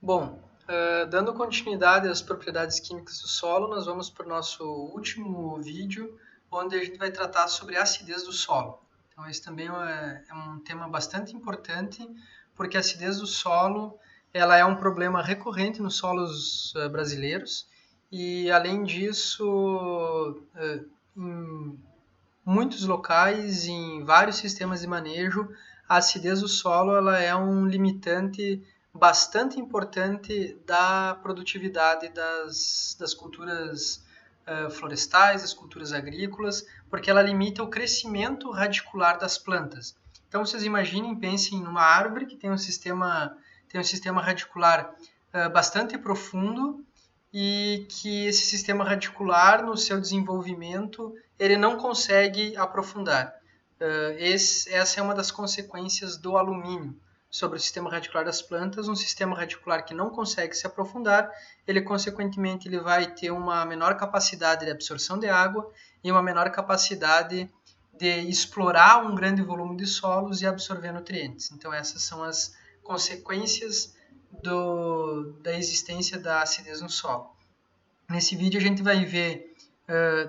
Bom, dando continuidade às propriedades químicas do solo, nós vamos para o nosso último vídeo, onde a gente vai tratar sobre a acidez do solo. Então, esse também é um tema bastante importante, porque a acidez do solo ela é um problema recorrente nos solos brasileiros, e, além disso, em muitos locais, em vários sistemas de manejo, a acidez do solo ela é um limitante bastante importante da produtividade das culturas florestais, das culturas agrícolas, porque ela limita o crescimento radicular das plantas. Então, vocês imaginem, pensem numa árvore que tem um sistema radicular bastante profundo, e que esse sistema radicular, no seu desenvolvimento, ele não consegue aprofundar. Essa é uma das consequências do alumínio sobre o sistema radicular das plantas. Um sistema radicular que não consegue se aprofundar, ele consequentemente ele vai ter uma menor capacidade de absorção de água e uma menor capacidade de explorar um grande volume de solos e absorver nutrientes. Então, essas são as consequências da existência da acidez no solo. Nesse vídeo a gente vai ver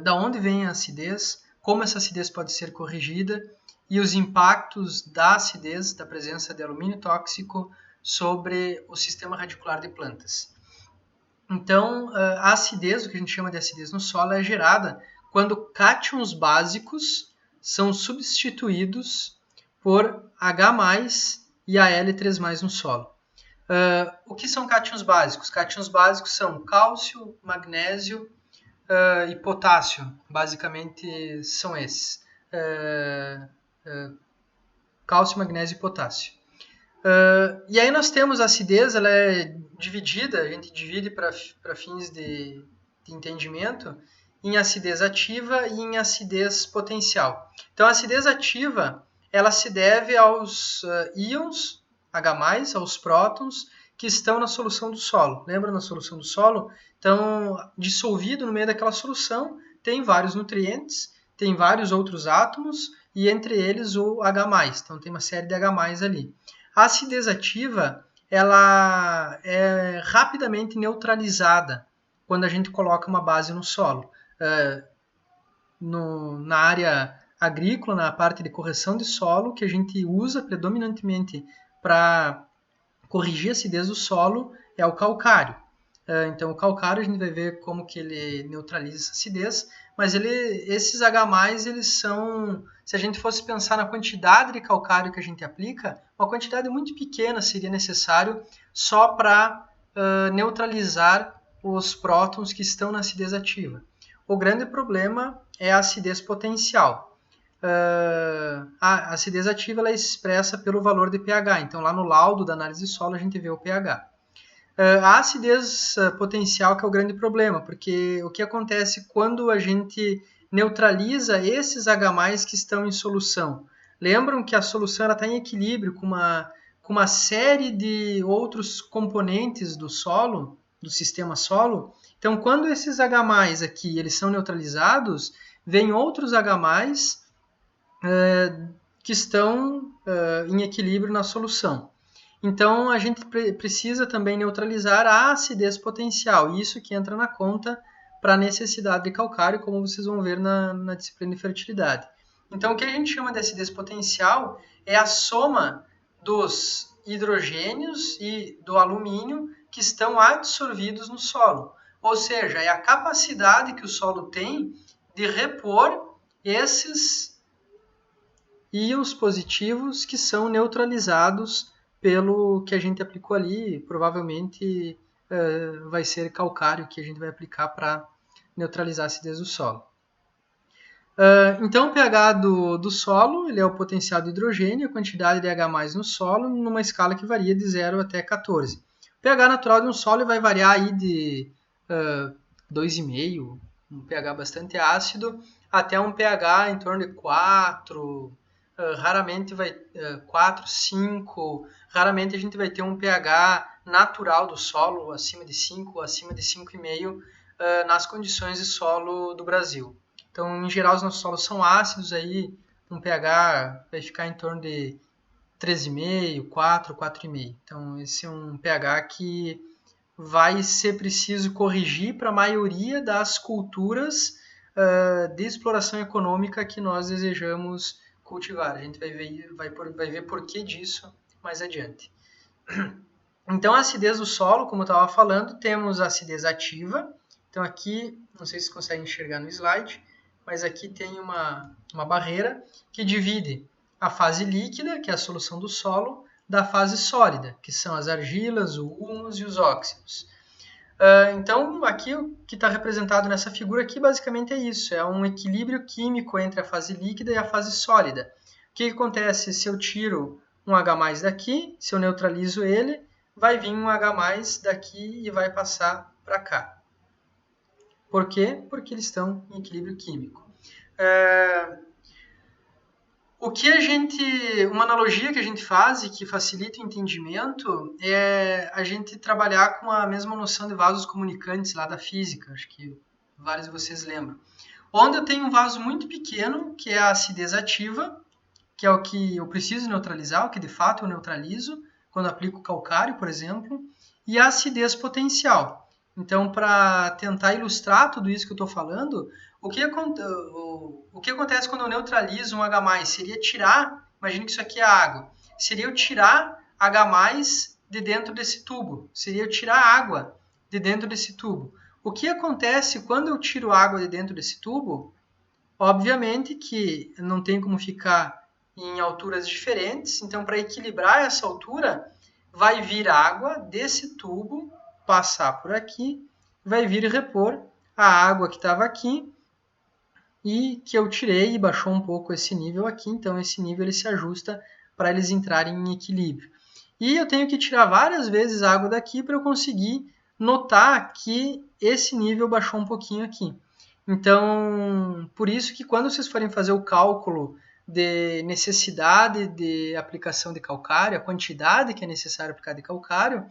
da onde vem a acidez, como essa acidez pode ser corrigida e os impactos da acidez, da presença de alumínio tóxico, sobre o sistema radicular de plantas. Então, a acidez, o que a gente chama de acidez no solo, é gerada quando cátions básicos são substituídos por H+, e Al3+ no solo. O que são cátions básicos? Cátions básicos são cálcio, magnésio e potássio. Basicamente são esses. Cálcio, magnésio e potássio. E aí nós temos a acidez, ela é dividida, a gente divide para fins de entendimento, em acidez ativa e em acidez potencial. Então, a acidez ativa, ela se deve aos íons H+, aos prótons, que estão na solução do solo. Lembra na solução do solo? Então, dissolvido no meio daquela solução, tem vários nutrientes, tem vários outros átomos, e entre eles o H+. Então, tem uma série de H+ ali. A acidez ativa, ela é rapidamente neutralizada quando a gente coloca uma base no solo. Na área agrícola, na parte de correção de solo, que a gente usa predominantemente para corrigir a acidez do solo, é o calcário. Então, o calcário a gente vai ver como que ele neutraliza essa acidez, mas esses H+, eles são, se a gente fosse pensar na quantidade de calcário que a gente aplica, uma quantidade muito pequena seria necessário só para neutralizar os prótons que estão na acidez ativa. O grande problema é a acidez potencial. A acidez ativa ela é expressa pelo valor de pH. Então, lá no laudo da análise de solo, a gente vê o pH. A acidez potencial que é o grande problema, porque o que acontece quando a gente neutraliza esses H+ que estão em solução? Lembram que a solução está em equilíbrio com uma série de outros componentes do solo, do sistema solo. Então, quando esses H+ aqui eles são neutralizados, vem outros H+ que estão em equilíbrio na solução. Então, a gente precisa também neutralizar a acidez potencial, isso que entra na conta para a necessidade de calcário, como vocês vão ver na disciplina de fertilidade. Então, o que a gente chama de acidez potencial é a soma dos hidrogênios e do alumínio que estão absorvidos no solo. Ou seja, é a capacidade que o solo tem de repor esses íons positivos que são neutralizados pelo que a gente aplicou ali. Provavelmente vai ser calcário que a gente vai aplicar para neutralizar a acidez do solo. Então, o pH do solo ele é o potencial de hidrogênio, a quantidade de H+ no solo, numa escala que varia de 0 até 14. O pH natural de um solo vai variar aí de 2,5, um pH bastante ácido, até um pH em torno de 4, raramente vai 4, 5, raramente a gente vai ter um pH natural do solo acima de 5, acima de 5,5 nas condições de solo do Brasil. Então, em geral, os nossos solos são ácidos, aí um pH vai ficar em torno de 3,5, 4, 4,5. Então esse é um pH que vai ser preciso corrigir para a maioria das culturas de exploração econômica que nós desejamos cultivar. A gente vai ver por que disso mais adiante. Então, a acidez do solo, como eu estava falando, temos a acidez ativa. Então, aqui, não sei se vocês conseguem enxergar no slide, mas aqui tem uma barreira que divide a fase líquida, que é a solução do solo, da fase sólida, que são as argilas, o humus e os óxidos. Então, aqui o que está representado nessa figura aqui basicamente é isso, é um equilíbrio químico entre a fase líquida e a fase sólida. O que acontece se eu tiro um H+ daqui, se eu neutralizo ele, vai vir um H+ daqui e vai passar para cá. Por quê? Porque eles estão em equilíbrio químico. Uma analogia que a gente faz e que facilita o entendimento é a gente trabalhar com a mesma noção de vasos comunicantes lá da física, acho que vários de vocês lembram. Onde eu tenho um vaso muito pequeno, que é a acidez ativa, que é o que eu preciso neutralizar, o que de fato eu neutralizo, quando aplico calcário, por exemplo, e a acidez potencial. Então, para tentar ilustrar tudo isso que eu estou falando, o que acontece quando eu neutralizo um H+? Seria tirar, imagine que isso aqui é água, seria eu tirar H+ de dentro desse tubo, seria eu tirar água de dentro desse tubo. O que acontece quando eu tiro água de dentro desse tubo? Obviamente que não tem como ficar em alturas diferentes, então para equilibrar essa altura, vai vir água desse tubo, passar por aqui, vai vir repor a água que estava aqui e que eu tirei e baixou um pouco esse nível aqui, então esse nível ele se ajusta para eles entrarem em equilíbrio. E eu tenho que tirar várias vezes a água daqui para eu conseguir notar que esse nível baixou um pouquinho aqui. Então, por isso que quando vocês forem fazer o cálculo de necessidade de aplicação de calcário, a quantidade que é necessário aplicar de calcário,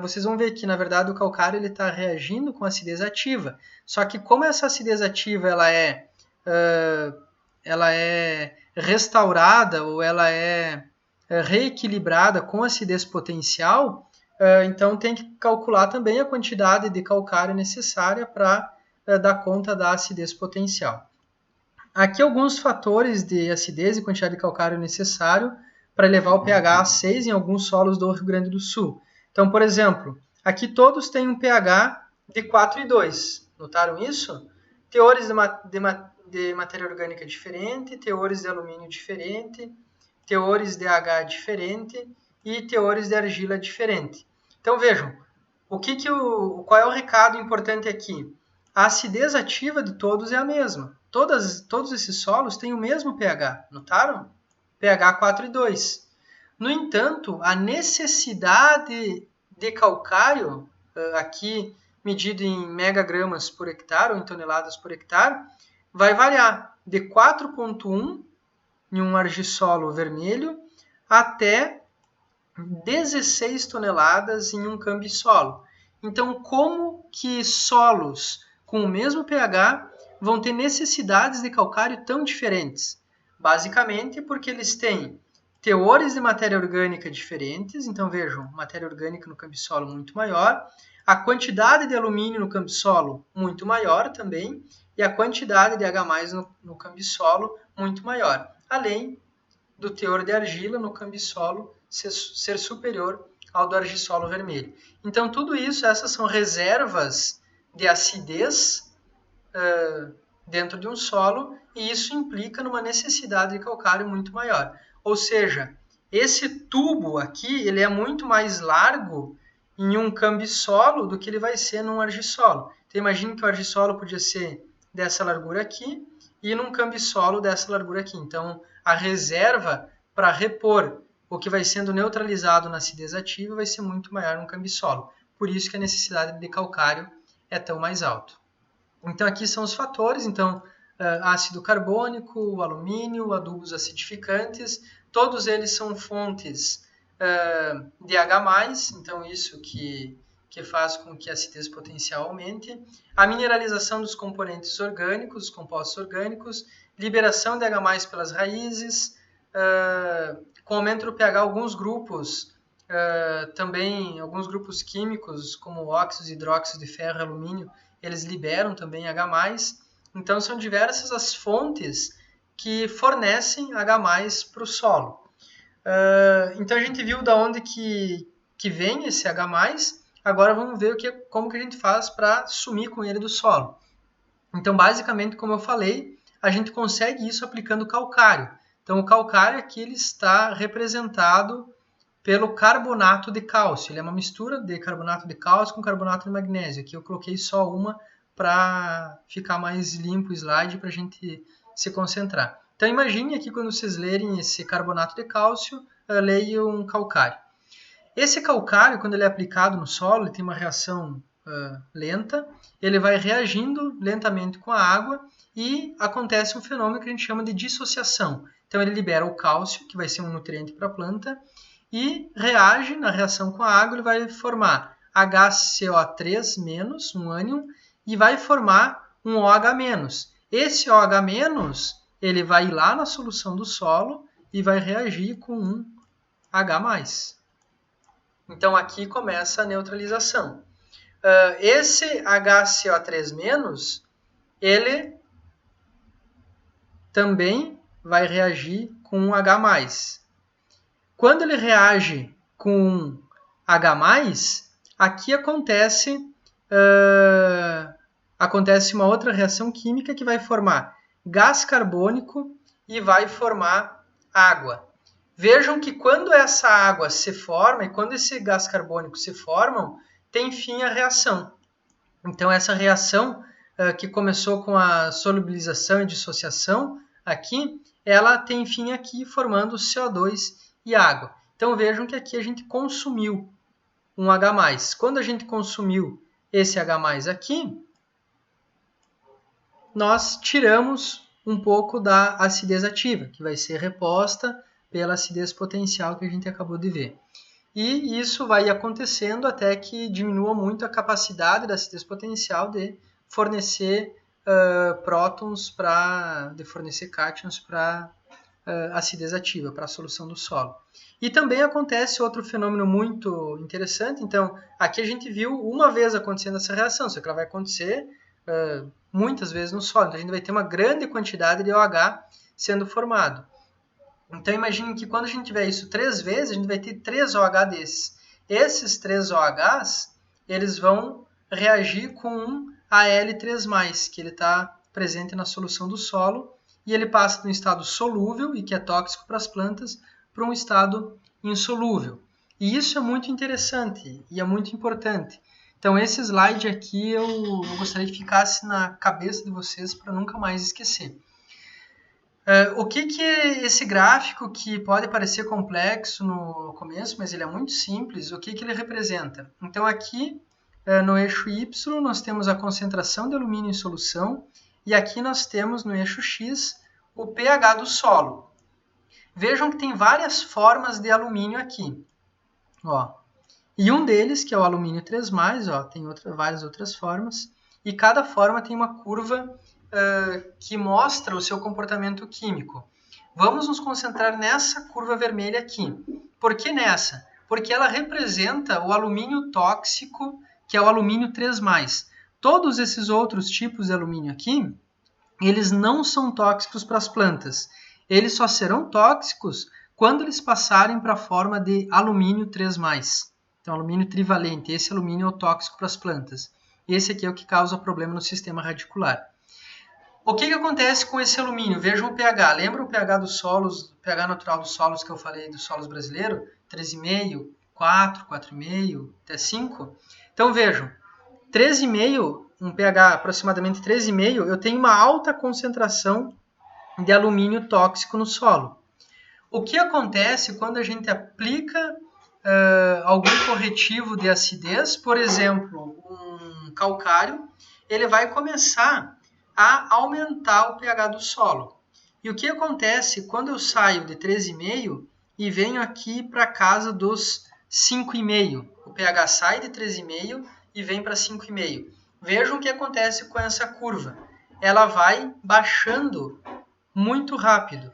vocês vão ver que, na verdade, o calcário está reagindo com acidez ativa. Só que como essa acidez ativa ela é restaurada ou ela é reequilibrada com acidez potencial, então tem que calcular também a quantidade de calcário necessária para dar conta da acidez potencial. Aqui alguns fatores de acidez e quantidade de calcário necessário para elevar o pH a 6 em alguns solos do Rio Grande do Sul. Então, por exemplo, aqui todos têm um pH de 4,2. Notaram isso? Teores de matéria orgânica diferente, teores de alumínio diferente, teores de H diferente e teores de argila diferente. Então, vejam, qual é o recado importante aqui? A acidez ativa de todos é a mesma. Todos esses solos têm o mesmo pH, notaram? pH 4,2. No entanto, a necessidade de calcário, aqui medido em megagramas por hectare ou em toneladas por hectare, vai variar de 4,1 em um argissolo vermelho até 16 toneladas em um cambissolo. Então, como que solos com o mesmo pH vão ter necessidades de calcário tão diferentes? Basicamente porque eles têm teores de matéria orgânica diferentes, então vejam, matéria orgânica no cambissolo muito maior, a quantidade de alumínio no cambissolo muito maior também, e a quantidade de H+ no cambissolo muito maior, além do teor de argila no cambissolo ser superior ao do argissolo vermelho. Então, tudo isso, essas são reservas de acidez dentro de um solo, e isso implica numa necessidade de calcário muito maior. Ou seja, esse tubo aqui ele é muito mais largo em um cambissolo do que ele vai ser num argissolo. Então, imagine que o argissolo podia ser dessa largura aqui e num cambissolo dessa largura aqui. Então, a reserva para repor o que vai sendo neutralizado na acidez ativa vai ser muito maior no cambissolo. Por isso que a necessidade de calcário é tão mais alta. Então, aqui são os fatores. Então, ácido carbônico, alumínio, adubos acidificantes, todos eles são fontes de H+, então isso que faz com que a acidez potencial aumente, a mineralização dos componentes orgânicos, os compostos orgânicos, liberação de H+ pelas raízes, com o aumento do pH, alguns grupos, também alguns grupos químicos, como óxidos, hidróxidos de ferro e alumínio, eles liberam também H+. Então, são diversas as fontes que fornecem H+ para o solo. Então, a gente viu de onde que vem esse H+, agora vamos ver como que a gente faz para sumir com ele do solo. Então, basicamente, como eu falei, a gente consegue isso aplicando calcário. Então, o calcário aqui ele está representado pelo carbonato de cálcio. Ele é uma mistura de carbonato de cálcio com carbonato de magnésio. Aqui eu coloquei só uma para ficar mais limpo o slide para a gente se concentrar. Então, imagine aqui quando vocês lerem esse carbonato de cálcio, leiam um calcário. Esse calcário, quando ele é aplicado no solo, ele tem uma reação lenta, ele vai reagindo lentamente com a água e acontece um fenômeno que a gente chama de dissociação. Então, ele libera o cálcio, que vai ser um nutriente para a planta, e reage na reação com a água, ele vai formar HCO3-, um ânion, e vai formar um OH-. Esse OH-, ele vai ir lá na solução do solo e vai reagir com um H+. Então, aqui começa a neutralização. Esse HCO3-, ele também vai reagir com um H+. Quando ele reage com um H+, aqui acontece uma outra reação química que vai formar gás carbônico e vai formar água. Vejam que quando essa água se forma e quando esse gás carbônico se formam, tem fim a reação. Então, essa reação que começou com a solubilização e dissociação aqui, ela tem fim aqui formando CO2 e água. Então, vejam que aqui a gente consumiu um H+. Quando a gente consumiu esse H+ aqui, nós tiramos um pouco da acidez ativa, que vai ser reposta pela acidez potencial que a gente acabou de ver. E isso vai acontecendo até que diminua muito a capacidade da acidez potencial de fornecer prótons, de fornecer cátions para acidez ativa, para a solução do solo. E também acontece outro fenômeno muito interessante. Então, aqui a gente viu uma vez acontecendo essa reação, só que ela vai acontecer muitas vezes no solo. Então, a gente vai ter uma grande quantidade de OH sendo formado. Então, imagine que quando a gente tiver isso 3 vezes, a gente vai ter 3 OH desses. Esses 3 OHs, eles vão reagir com um Al3+, que ele está presente na solução do solo, e ele passa de um estado solúvel, e que é tóxico para as plantas, para um estado insolúvel. E isso é muito interessante e é muito importante. Então, esse slide aqui eu gostaria que ficasse na cabeça de vocês para nunca mais esquecer. O que esse gráfico, que pode parecer complexo no começo, mas ele é muito simples, o que ele representa? Então, aqui no eixo Y, nós temos a concentração de alumínio em solução, e aqui nós temos no eixo X o pH do solo. Vejam que tem várias formas de alumínio aqui. E um deles, que é o alumínio 3+, tem várias outras formas, e cada forma tem uma curva que mostra o seu comportamento químico. Vamos nos concentrar nessa curva vermelha aqui. Por que nessa? Porque ela representa o alumínio tóxico, que é o alumínio 3+. Todos esses outros tipos de alumínio aqui, eles não são tóxicos para as plantas. Eles só serão tóxicos quando eles passarem para a forma de alumínio 3+. Então, alumínio trivalente. Esse alumínio é o tóxico para as plantas. Esse aqui é o que causa problema no sistema radicular. O que acontece com esse alumínio? Vejam o pH. Lembra o pH dos solos, o pH natural dos solos que eu falei dos solos brasileiros? 3,5, 4, 4,5, até 5. Então vejam, 3,5, um pH aproximadamente 3,5, eu tenho uma alta concentração de alumínio tóxico no solo. O que acontece quando a gente aplica algum corretivo de acidez, por exemplo, um calcário, ele vai começar a aumentar o pH do solo. E o que acontece quando eu saio de 3,5 e venho aqui para casa dos 5,5? O pH sai de 3,5 e vem para 5,5. Vejam o que acontece com essa curva. Ela vai baixando muito rápido.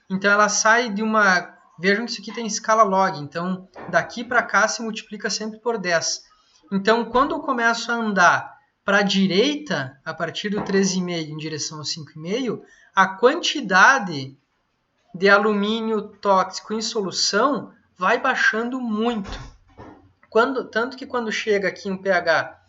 Então, ela sai de uma Vejam que isso aqui tem escala log, então daqui para cá se multiplica sempre por 10. Então, quando eu começo a andar para a direita, a partir do 13,5 em direção ao 5,5, a quantidade de alumínio tóxico em solução vai baixando muito. Tanto que quando chega aqui um pH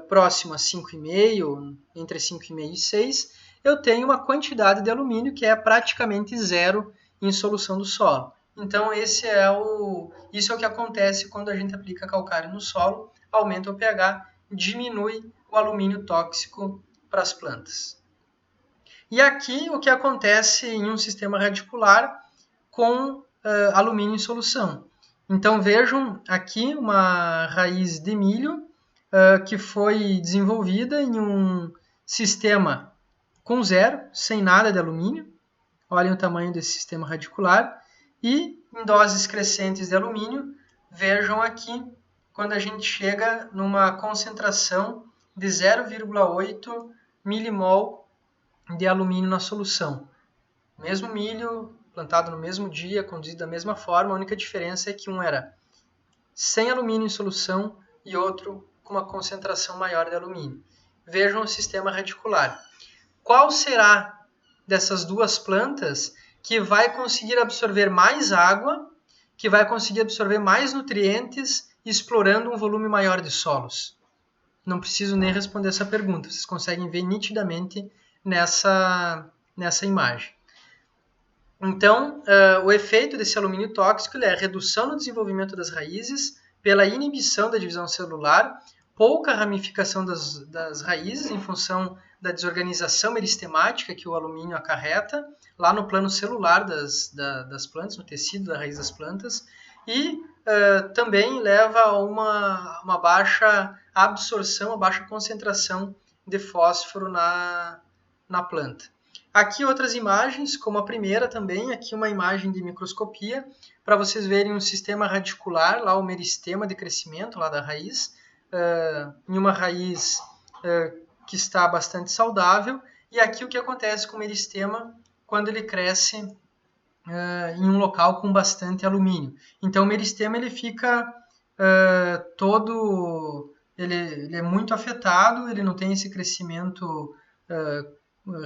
próximo a 5,5, entre 5,5 e 6, eu tenho uma quantidade de alumínio que é praticamente zero em solução do solo. Então, isso é o que acontece quando a gente aplica calcário no solo, aumenta o pH, diminui o alumínio tóxico para as plantas. E aqui o que acontece em um sistema radicular com alumínio em solução. Então vejam aqui uma raiz de milho que foi desenvolvida em um sistema com zero, sem nada de alumínio. Olhem o tamanho desse sistema radicular. E em doses crescentes de alumínio, vejam aqui quando a gente chega numa concentração de 0,8 milimol de alumínio na solução. Mesmo milho, plantado no mesmo dia, conduzido da mesma forma, a única diferença é que um era sem alumínio em solução e outro com uma concentração maior de alumínio. Vejam o sistema radicular. Qual será dessas duas plantas que vai conseguir absorver mais água, que vai conseguir absorver mais nutrientes, explorando um volume maior de solos? Não preciso nem responder essa pergunta, vocês conseguem ver nitidamente nessa imagem. Então, o efeito desse alumínio tóxico é a redução no desenvolvimento das raízes pela inibição da divisão celular, pouca ramificação das raízes em função da desorganização meristemática que o alumínio acarreta lá no plano celular das plantas, no tecido da raiz das plantas, e também leva a uma baixa absorção, uma baixa concentração de fósforo na planta. Aqui outras imagens, como a primeira também, aqui uma imagem de microscopia, para vocês verem um sistema radicular, lá o meristema de crescimento lá da raiz, em uma raiz que está bastante saudável, e aqui o que acontece com o meristema quando ele cresce em um local com bastante alumínio. Então o meristema ele fica ele é muito afetado, ele não tem esse crescimento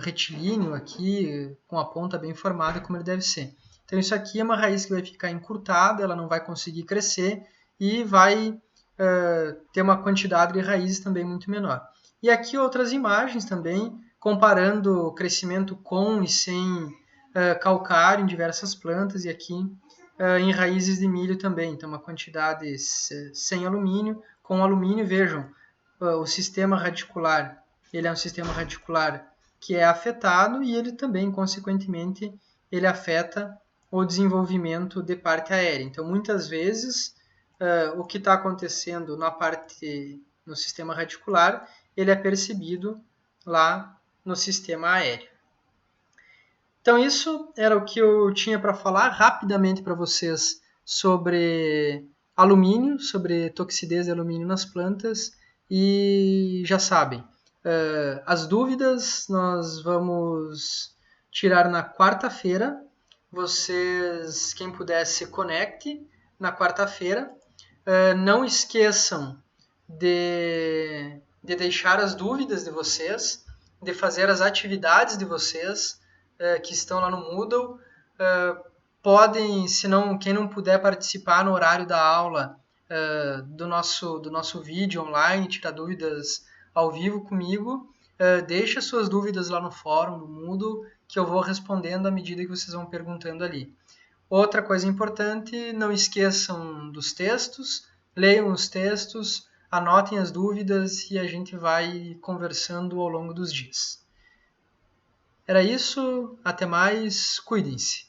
retilíneo aqui, com a ponta bem formada como ele deve ser. Então isso aqui é uma raiz que vai ficar encurtada, ela não vai conseguir crescer e vai ter uma quantidade de raízes também muito menor. E aqui outras imagens também, comparando o crescimento com e sem calcário em diversas plantas, e aqui em raízes de milho também. Então uma quantidade sem alumínio, com alumínio, vejam, o sistema radicular, ele é um sistema radicular que é afetado e ele também, consequentemente, ele afeta o desenvolvimento de parte aérea. Então, muitas vezes, o que está acontecendo no sistema radicular, ele é percebido lá no sistema aéreo. Então, isso era o que eu tinha para falar rapidamente para vocês sobre alumínio, sobre toxidez de alumínio nas plantas, e já sabem, as dúvidas nós vamos tirar na quarta-feira. Vocês, quem puder, se conecte na quarta-feira. Não esqueçam de deixar as dúvidas de vocês, de fazer as atividades de vocês que estão lá no Moodle. Podem, se não, quem não puder participar no horário da aula do nosso vídeo online, tirar dúvidas ao vivo comigo, deixa suas dúvidas lá no fórum, no Moodle, que eu vou respondendo à medida que vocês vão perguntando ali. Outra coisa importante, não esqueçam dos textos, leiam os textos, anotem as dúvidas e a gente vai conversando ao longo dos dias. Era isso, até mais, cuidem-se.